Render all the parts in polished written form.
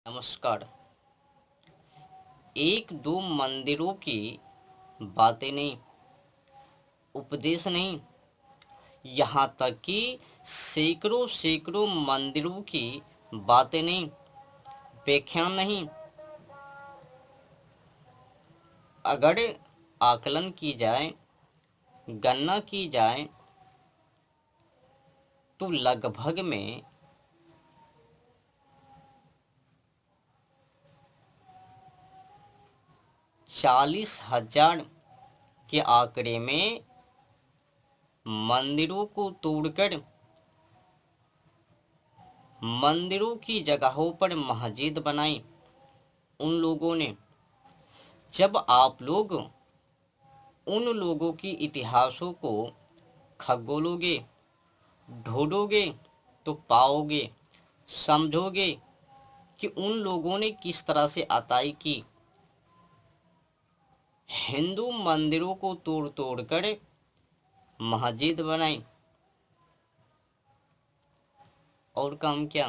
नमस्कार। एक दो मंदिरों की बातें नहीं, उपदेश नहीं, यहाँ तक कि सैकड़ों सैकड़ों मंदिरों की बातें नहीं, व्याख्यान नहीं, अगर आकलन की जाए, गणना की जाए तो लगभग में 40,000 के आंकड़े में मंदिरों को तोड़कर मंदिरों की जगहों पर मस्जिद बनाई उन लोगों ने। जब आप लोग उन लोगों की इतिहासों को खगोलोगे, ढूंढोगे तो पाओगे, समझोगे कि उन लोगों ने किस तरह से अताई की। हिंदू मंदिरों को तोड़ तोड़ कर मस्जिद बनाई, और काम क्या।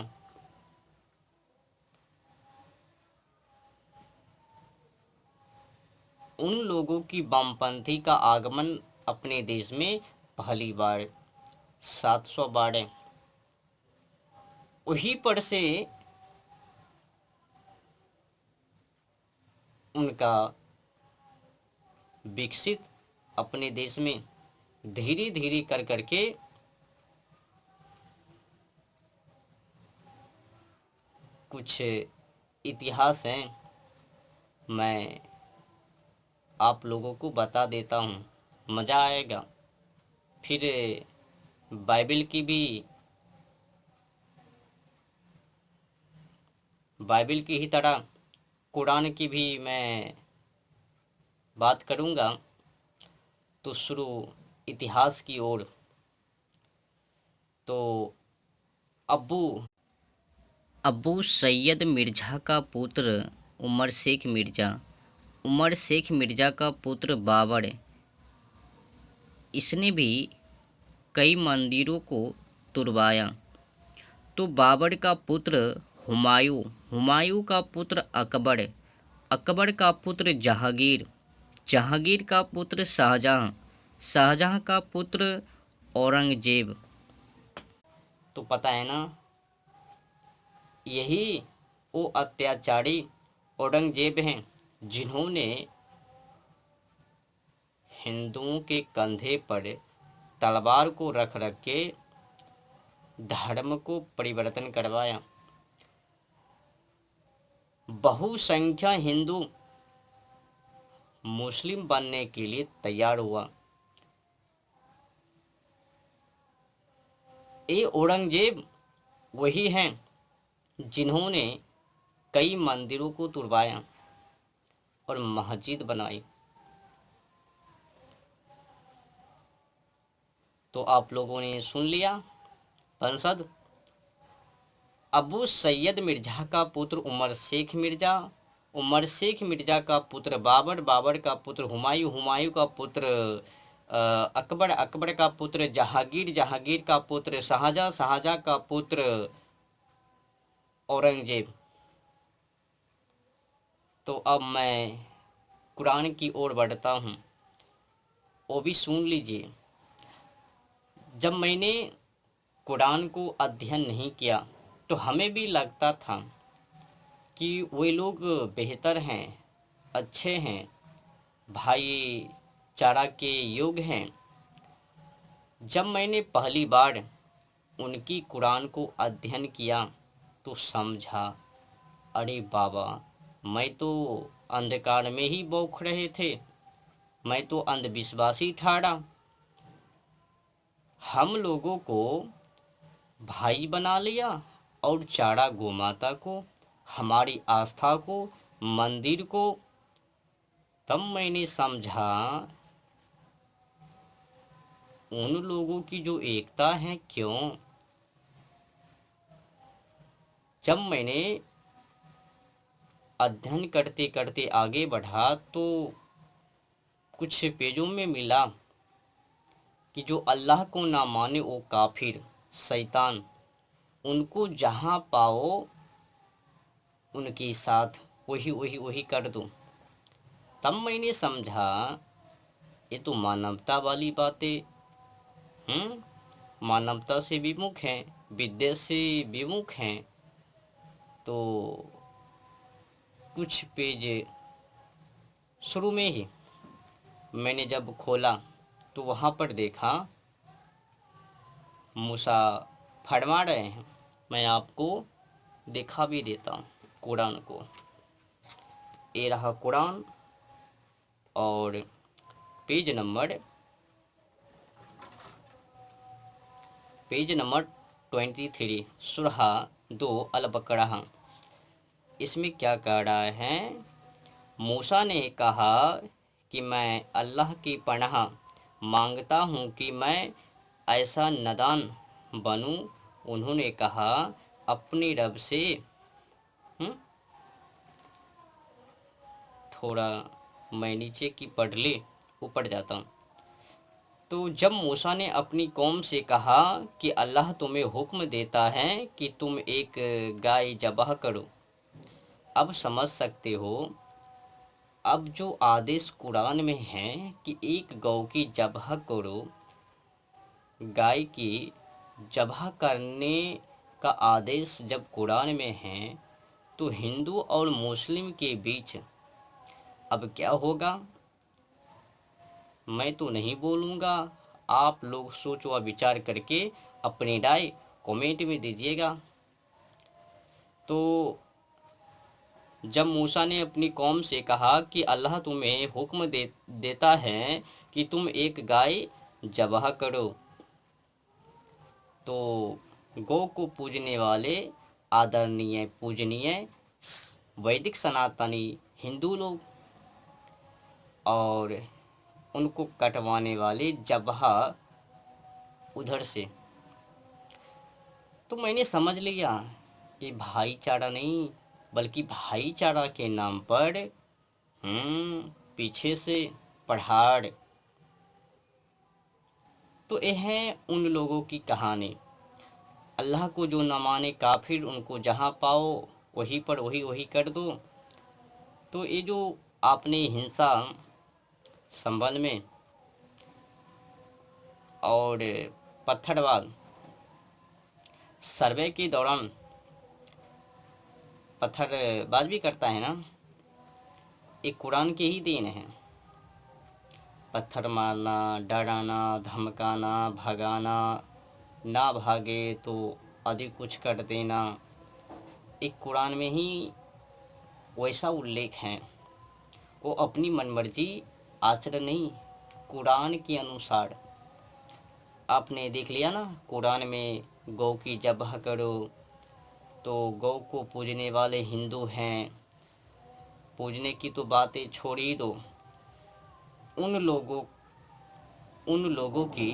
उन लोगों की वामपंथी का आगमन अपने देश में पहली बार 700 बार है। वहीं पर से उनका विकसित अपने देश में धीरे धीरे कर करके कुछ इतिहास हैं, मैं आप लोगों को बता देता हूँ, मज़ा आएगा। फिर बाइबल की भी बाइबल की ही तरह कुरान की भी मैं बात करूँगा। तो शुरू इतिहास की ओर। तो अब्बू अब्बू सैयद मिर्ज़ा का पुत्र उमर शेख मिर्ज़ा, उमर शेख मिर्ज़ा का पुत्र बाबर, इसने भी कई मंदिरों को तुड़वाया। तो बाबर का पुत्र हुमायूं, हुमायूं का पुत्र अकबर, अकबर का पुत्र जहांगीर, जहांगीर का पुत्र शाहजहां, शाहजहां का पुत्र औरंगजेब। तो पता है ना, यही वो अत्याचारी औरंगजेब हैं जिन्होंने हिंदुओं के कंधे पर तलवार को रख रख के धर्म को परिवर्तन करवाया। बहुसंख्या हिंदू मुस्लिम बनने के लिए तैयार हुआ। ये औरंगजेब वही हैं जिन्होंने कई मंदिरों को तुड़वाया और मस्जिद बनाई। तो आप लोगों ने सुन लिया, वंशज अबू सैयद मिर्ज़ा का पुत्र उमर शेख मिर्ज़ा, उमर शेख मिर्ज़ा का पुत्र बाबर, बाबर का पुत्र हुमायूं, हुमायूं का पुत्र अकबर, अकबर का पुत्र जहांगीर, जहांगीर का पुत्र शाहजहां, शाहजहां का पुत्र औरंगजेब। तो अब मैं कुरान की ओर बढ़ता हूँ, वो भी सुन लीजिए। जब मैंने कुरान को अध्ययन नहीं किया तो हमें भी लगता था कि वे लोग बेहतर हैं, अच्छे हैं, भाईचारा के योग्य हैं। जब मैंने पहली बार उनकी कुरान को अध्ययन किया तो समझा, अरे बाबा, मैं तो अंधकार में ही बौख रहे थे, मैं तो अंधविश्वासी ठहरा। हम लोगों को भाई बना लिया और चारा गोमाता को, हमारी आस्था को, मंदिर को। तब मैंने समझा उन लोगों की जो एकता है क्यों। जब मैंने अध्ययन करते करते आगे बढ़ा तो कुछ पेजों में मिला कि जो अल्लाह को ना माने वो काफिर, शैतान, उनको जहाँ पाओ उनके साथ वही वही वही कर दूं। तब मैंने समझा ये तो मानवता वाली बातें, मानवता से विमुख हैं, विद्या से विमुख हैं। तो कुछ पेज शुरू में ही मैंने जब खोला तो वहाँ पर देखा मूसा फरमा रहे हैं। मैं आपको दिखा भी देता हूँ कुरान को। ये रहा कुरान और पेज नंबर 23, सूरह 2 अल बकरा। इसमें क्या कह रहा है? मूसा ने कहा कि मैं अल्लाह की पनाह मांगता हूँ कि मैं ऐसा नादान बनूं। उन्होंने कहा अपने रब से। थोड़ा मैं नीचे की पढ़ ले, ऊपर जाता हूँ। तो जब मूसा ने अपनी कौम से कहा कि अल्लाह तुम्हें हुक्म देता है कि तुम एक गाय ज़बह करो। अब समझ सकते हो, अब जो आदेश कुरान में है कि एक गौ की ज़बह करो, गाय की ज़बह करने का आदेश जब कुरान में है, तो हिंदू और मुस्लिम के बीच अब क्या होगा? मैं तो नहीं बोलूँगा, आप लोग सोच व विचार करके अपनी राय कमेंट में दीजिएगा। तो जब मूसा ने अपनी कौम से कहा कि अल्लाह तुम्हें हुक्म देता है कि तुम एक गाय ज़बह करो, तो गौ को पूजने वाले आदरणीय पूजनीय वैदिक सनातनी हिंदू लोग और उनको कटवाने वाले ज़बह उधर से। तो मैंने समझ लिया कि भाईचारा नहीं, बल्कि भाईचारा के नाम पर पीछे से पहाड़। तो ये है उन लोगों की कहानी। अल्लाह को जो न माने काफिर, उनको जहाँ पाओ वहीं पर वही वही कर दो। तो ये जो आपने हिंसा संबंध में और पत्थरबाज सर्वे के दौरान पत्थरबाज भी करता है ना, एक कुरान के ही देन है। पत्थर मारना, डराना, धमकाना, भगाना, ना भागे तो अधिक कुछ कर देना, एक कुरान में ही वैसा उल्लेख है। वो अपनी मनमर्जी आचरण नहीं, कुरान के अनुसार। आपने देख लिया ना, कुरान में गौ की ज़बह करो, तो गौ को पूजने वाले हिंदू हैं। पूजने की तो बातें छोड़ ही दो, उन लोगों की